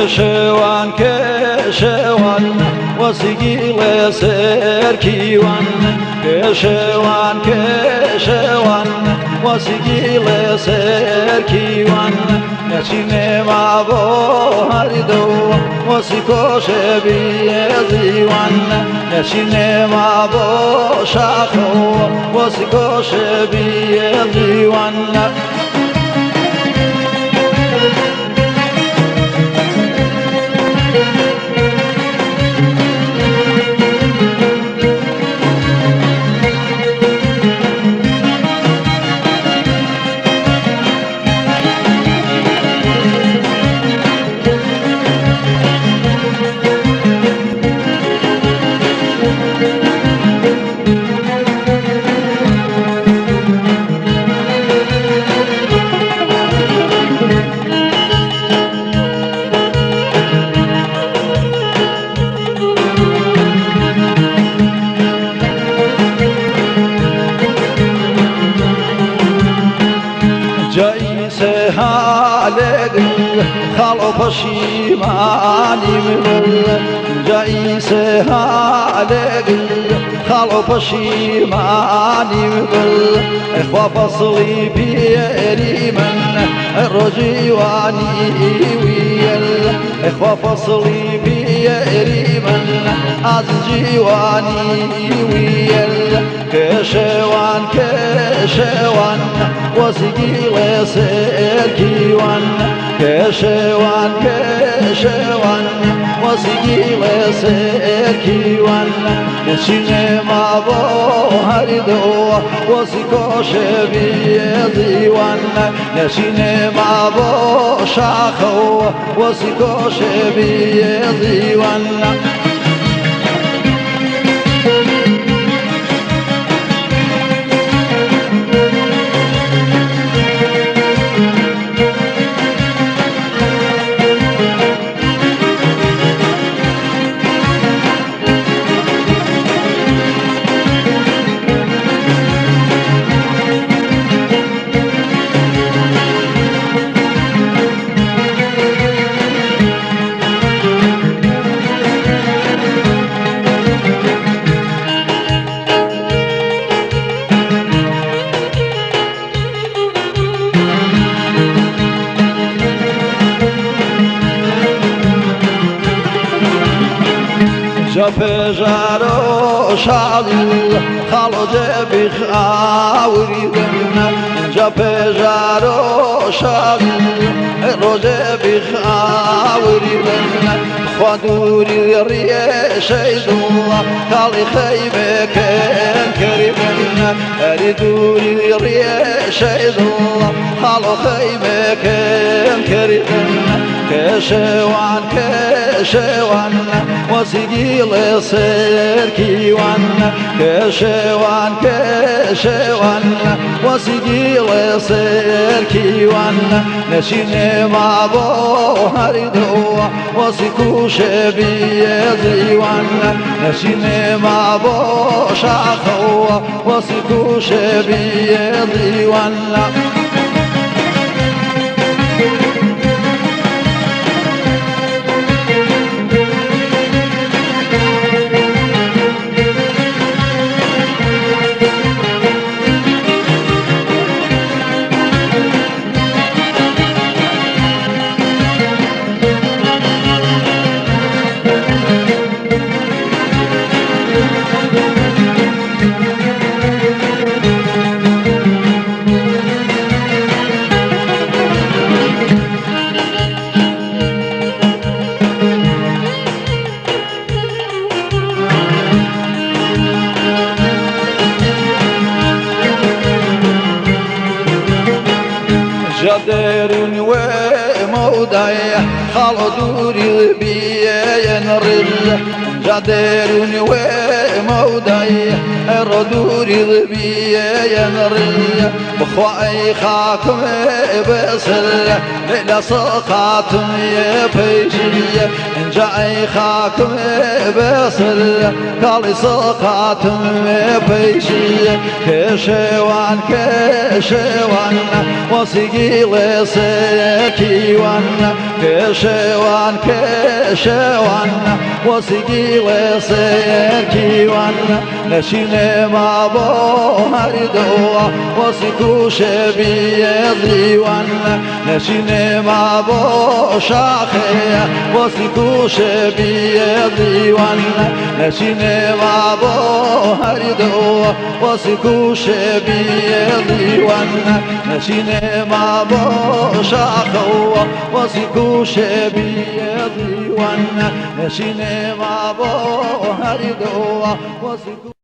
كشوان كشوان وسقيل سركيوان كشوان كشوان وسقيل سركيوان نشيني ما بوهردو وسكوش بيزيوان نشيني ما بوشاخو وسكوش بيزيوان جایی سهاله خالو پشیمانی من جایی سهاله خالو پشیمانی من اخوا فصلی بیری من رجیوانی ویل اخوا فصلی بیری من از جیوانی ویل کشوان کشوان وسقيل سركيوان كشوان كشوان وسقيل سركيوان نشيني ما بوهردو وسكوش بيزيوان نشيني ما بوشاخو وسكوش بيزيوان جپجارو شادی خالو جبی خاوری بنا جپجارو شادی روجبی خاوری بنا خدوری ریشه دولا کالی خیمه کن کریبنا اریدوری ریشه دولا خالو خیمه کن کریبنا كشوان كشوان وسقيل سركيوان كشوان كشوان وسقيل سركيوان نشيني ما بوهردو وسكوش بيزيوان نشيني ما بوشاخو وسكوش بيزيوان جدرن وموداي خالو دوري بيين رل جدرن وموداي ردوري بيين رل بخواي خاكم بسل ليلة سقاتم يبيجي جاي خاكم بسل قالي سقاتم يبيجي كشوان كشوان وسقيل سكيوان كشوان كشوان وسقي وسير كيوان نشين ما بو هردوا وسكو شبي ديوان نشين ما بو شاخي وسكو شبي ديوان نشين ما بو هردوا وسكو شبي ديوان نشين ما بو شاخو وسكو شبي ديوان نشين ما بو هردوا وسكو